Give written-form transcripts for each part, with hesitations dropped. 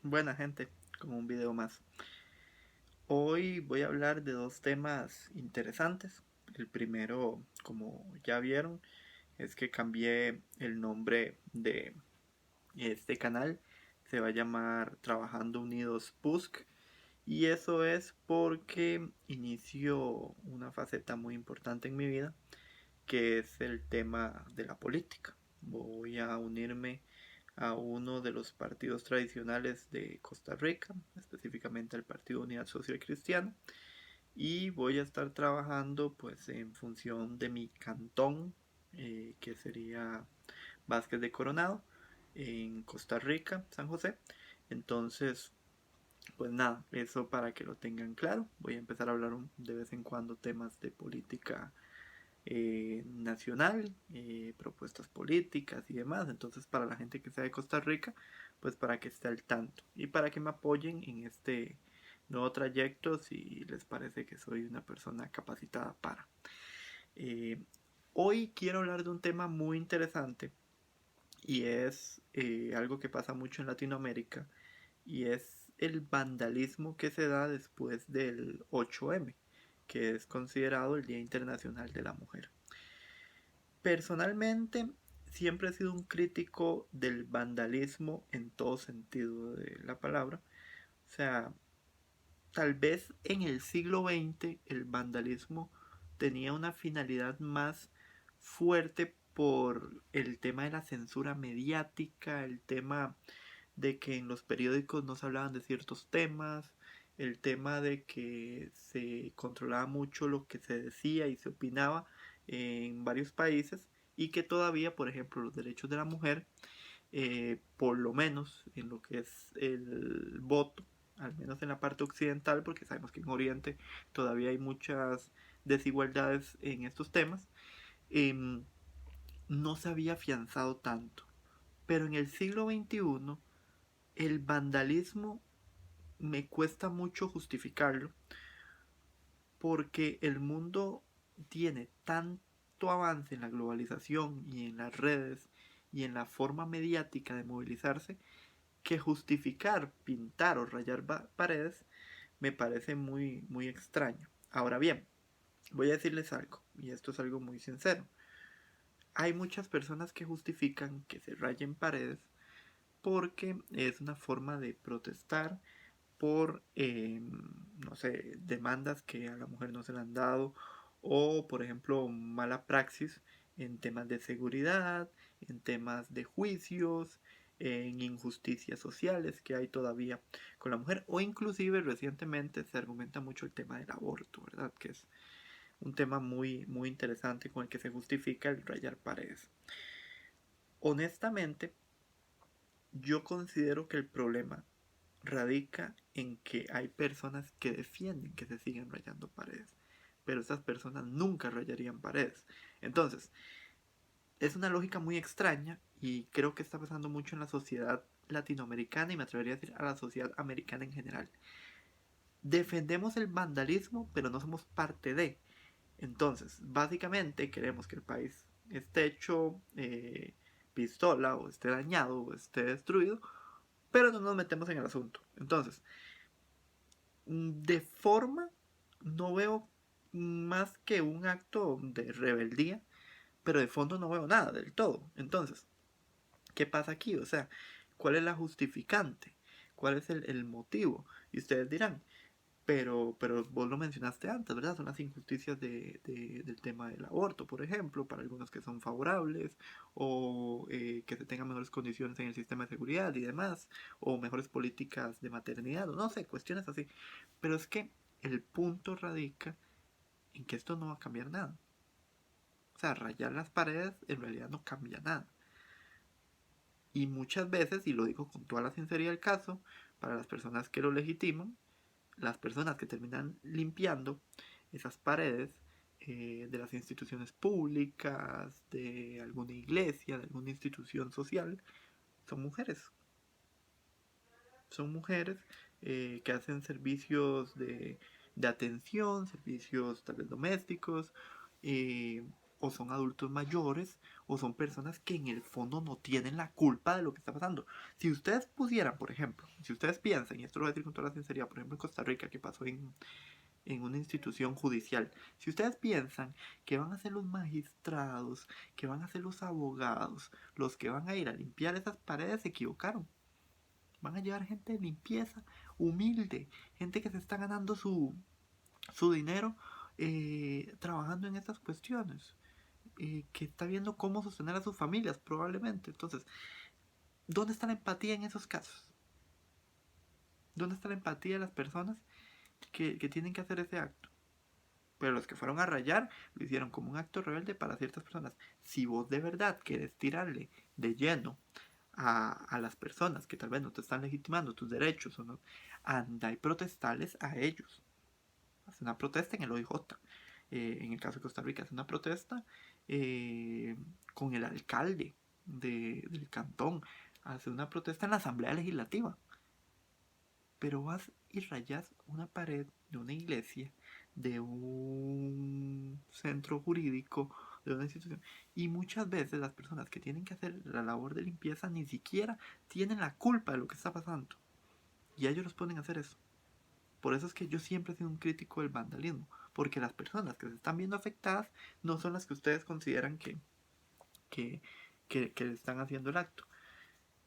Buena gente, con un video más. Hoy voy a hablar de dos temas interesantes. El primero, como ya vieron, es que cambié el nombre de este canal. Se va a llamar Trabajando Unidos Pusk. Y eso es porque inicio una faceta muy importante en mi vida, que es el tema de la política. Voy a unirme a uno de los partidos tradicionales de Costa Rica, específicamente al Partido Unidad Social Cristiana, y voy a estar trabajando pues en función de mi cantón, que sería Vázquez de Coronado, en Costa Rica, San José. Entonces, pues nada, eso para que lo tengan claro. Voy a empezar a hablar de vez en cuando temas de política nacional, propuestas políticas y demás. Entonces, para la gente que sea de Costa Rica, pues para que esté al tanto y para que me apoyen en este nuevo trayecto si les parece que soy una persona capacitada para. Eh, Hoy quiero hablar de un tema muy interesante y es algo que pasa mucho en Latinoamérica y es el vandalismo que se da después del 8M, que es considerado el Día Internacional de la Mujer. Personalmente, siempre he sido un crítico del vandalismo en todo sentido de la palabra. O sea, tal vez en el siglo XX el vandalismo tenía una finalidad más fuerte por el tema de la censura mediática, el tema de que en los periódicos no se hablaban de ciertos temas, el tema de que se controlaba mucho lo que se decía y se opinaba en varios países y que todavía, por ejemplo, los derechos de la mujer, por lo menos en lo que es el voto, al menos en la parte occidental, porque sabemos que en Oriente todavía hay muchas desigualdades en estos temas, eh, no se había afianzado tanto. Pero en el siglo XXI el vandalismo me cuesta mucho justificarlo porque el mundo tiene tanto avance en la globalización y en las redes y en la forma mediática de movilizarse que justificar pintar o rayar paredes me parece muy muy extraño. Ahora bien, voy a decirles algo y esto es algo muy sincero. Hay muchas personas que justifican que se rayen paredes porque es una forma de protestar por, no sé, demandas que a la mujer no se le han dado o, por ejemplo, mala praxis en temas de seguridad, en temas de juicios, en injusticias sociales que hay todavía con la mujer o inclusive recientemente se argumenta mucho el tema del aborto, ¿verdad? Que es un tema muy, muy interesante con el que se justifica el rayar paredes. Honestamente, yo considero que el problema radica en que hay personas que defienden que se sigan rayando paredes, pero esas personas nunca rayarían paredes. Entonces, es una lógica muy extraña y creo que está pasando mucho en la sociedad latinoamericana y me atrevería a decir a la sociedad americana en general. Defendemos el vandalismo, pero no somos parte de. Entonces, básicamente queremos que el país esté hecho pistola o esté dañado o esté destruido, pero no nos metemos en el asunto. Entonces, de forma no veo más que un acto de rebeldía, pero de fondo no veo nada del todo. Entonces, ¿qué pasa aquí? O sea, ¿cuál es la justificante? ¿Cuál es el motivo? Y ustedes dirán, pero vos lo mencionaste antes, ¿verdad? Son las injusticias del tema del aborto, por ejemplo, para algunos que son favorables, o que se tengan mejores condiciones en el sistema de seguridad y demás, o mejores políticas de maternidad, o no sé, cuestiones así. Pero es que el punto radica en que esto no va a cambiar nada. O sea, rayar las paredes en realidad no cambia nada. Y muchas veces, y lo digo con toda la sinceridad del caso, para las personas que lo legitiman, las personas que terminan limpiando esas paredes de las instituciones públicas, de alguna iglesia, de alguna institución social, son mujeres. Son mujeres que hacen servicios de atención, servicios tal vez domésticos, o son adultos mayores, o son personas que en el fondo no tienen la culpa de lo que está pasando. Si ustedes pusieran, por ejemplo, si ustedes piensan, y esto lo voy a decir con toda la sinceridad, por ejemplo en Costa Rica, que pasó en una institución judicial, si ustedes piensan que van a ser los magistrados, que van a ser los abogados, los que van a ir a limpiar esas paredes, se equivocaron. Van a llevar gente de limpieza, humilde, gente que se está ganando su dinero trabajando en estas cuestiones, que está viendo cómo sostener a sus familias probablemente. Entonces, ¿dónde está la empatía en esos casos? ¿Dónde está la empatía de las personas que tienen que hacer ese acto? Pero los que fueron a rayar lo hicieron como un acto rebelde para ciertas personas. Si vos de verdad querés tirarle de lleno a las personas que tal vez no te están legitimando tus derechos, o no, anda y protestarles a ellos. Hace una protesta en el OIJ. En el caso de Costa Rica, hace una protesta con el alcalde del cantón. Hace una protesta en la Asamblea Legislativa. Pero vas y rayas una pared de una iglesia, de un centro jurídico, de una institución. Y muchas veces las personas que tienen que hacer la labor de limpieza ni siquiera tienen la culpa de lo que está pasando. Y ellos los ponen a hacer eso. Por eso es que yo siempre he sido un crítico del vandalismo. Porque las personas que se están viendo afectadas no son las que ustedes consideran que, que están haciendo el acto.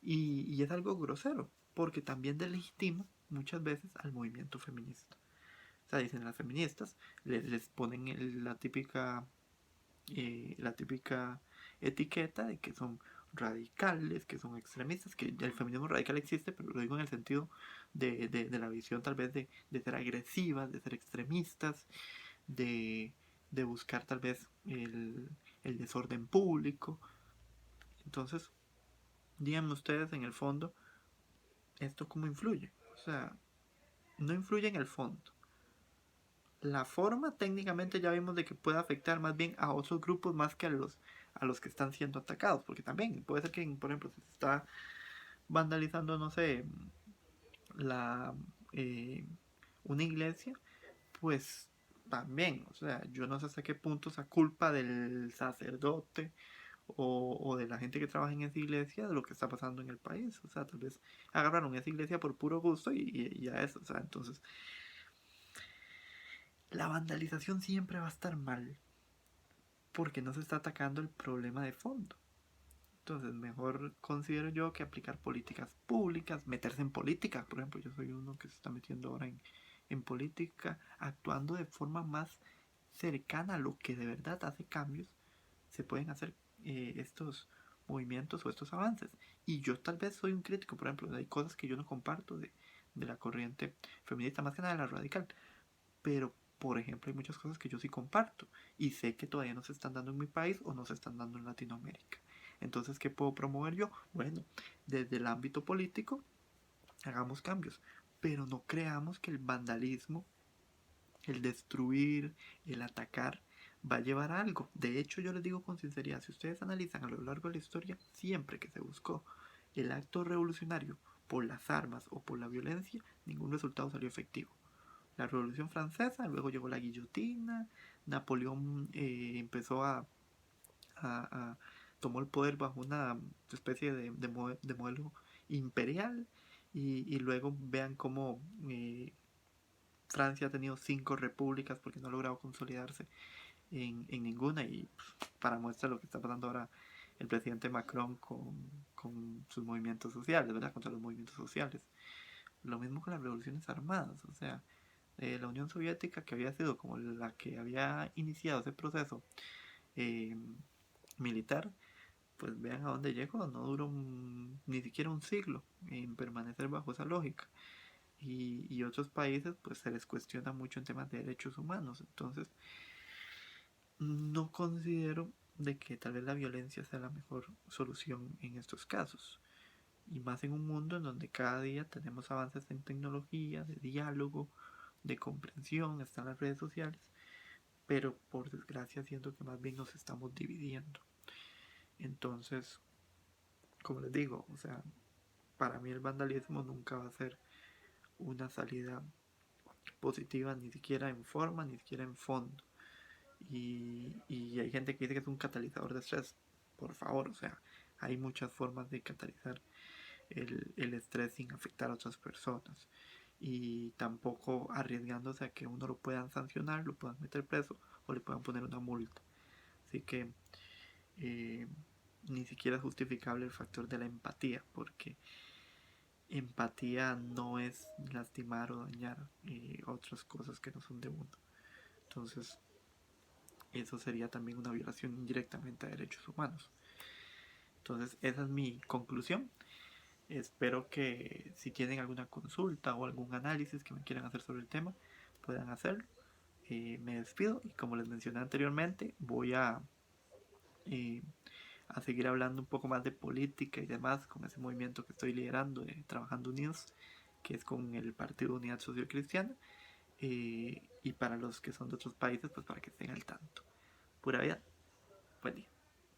Y es algo grosero. Porque también delegitima muchas veces al movimiento feminista. O sea, dicen las feministas, les ponen la típica etiqueta de que son radicales, que son extremistas, que el feminismo radical existe, pero lo digo en el sentido de la visión tal vez de ser agresivas, de ser extremistas, de, de buscar tal vez el desorden público. Entonces, díganme ustedes en el fondo, ¿esto cómo influye? O sea, no influye en el fondo. La forma técnicamente ya vimos de que puede afectar más bien a otros grupos más que a los que están siendo atacados, porque también puede ser que, por ejemplo, si se está vandalizando, no sé, la eh, una iglesia, pues también, o sea, yo no sé hasta qué punto esa culpa del sacerdote o de la gente que trabaja en esa iglesia de lo que está pasando en el país, o sea, tal vez agarraron esa iglesia por puro gusto y a eso, o sea, entonces la vandalización siempre va a estar mal porque no se está atacando el problema de fondo. Entonces, mejor considero yo que aplicar políticas públicas, meterse en política. Por ejemplo, yo soy uno que se está metiendo ahora en política, actuando de forma más cercana a lo que de verdad hace cambios. Se pueden hacer estos movimientos o estos avances. Y yo tal vez soy un crítico, por ejemplo, hay cosas que yo no comparto de la corriente feminista, más que nada de la radical. Pero, por ejemplo, hay muchas cosas que yo sí comparto y sé que todavía no se están dando en mi país o no se están dando en Latinoamérica. Entonces, ¿qué puedo promover yo? Bueno, desde el ámbito político, hagamos cambios, pero no creamos que el vandalismo, el destruir, el atacar, va a llevar a algo. De hecho, yo les digo con sinceridad, si ustedes analizan a lo largo de la historia, siempre que se buscó el acto revolucionario por las armas o por la violencia, ningún resultado salió efectivo. La Revolución Francesa, luego llegó la guillotina, Napoleón empezó a tomó el poder bajo una especie de modelo imperial y luego vean cómo Francia ha tenido 5 repúblicas porque no ha logrado consolidarse en ninguna y para muestra lo que está pasando ahora el presidente Macron con sus movimientos sociales, ¿verdad? Contra los movimientos sociales. Lo mismo con las revoluciones armadas, o sea, la Unión Soviética, que había sido como la que había iniciado ese proceso eh, militar, pues vean a dónde llegó, no duró ni siquiera un siglo en permanecer bajo esa lógica. Y otros países pues se les cuestiona mucho en temas de derechos humanos, entonces no considero de que tal vez la violencia sea la mejor solución en estos casos. Y más en un mundo en donde cada día tenemos avances en tecnología, de diálogo, de comprensión, están las redes sociales, pero por desgracia siento que más bien nos estamos dividiendo. Entonces, como les digo, o sea, para mí el vandalismo nunca va a ser una salida positiva, ni siquiera en forma, ni siquiera en fondo. y hay gente que dice que es un catalizador de estrés. Por favor, o sea, hay muchas formas de catalizar el estrés sin afectar a otras personas y tampoco arriesgándose a que uno lo puedan sancionar, lo puedan meter preso o le puedan poner una multa. Así que eh, ni siquiera es justificable el factor de la empatía, porque empatía no es lastimar o dañar otras cosas que no son de uno. Entonces, eso sería también una violación indirectamente a derechos humanos. Entonces, esa es mi conclusión. Espero que si tienen alguna consulta o algún análisis que me quieran hacer sobre el tema, puedan hacerlo. Me despido y como les mencioné anteriormente, voy eh, a seguir hablando un poco más de política y demás con ese movimiento que estoy liderando, Trabajando Unidos, que es con el Partido Unidad Social Cristiana. Y para los que son de otros países, pues para que estén al tanto. Pura vida, buen día.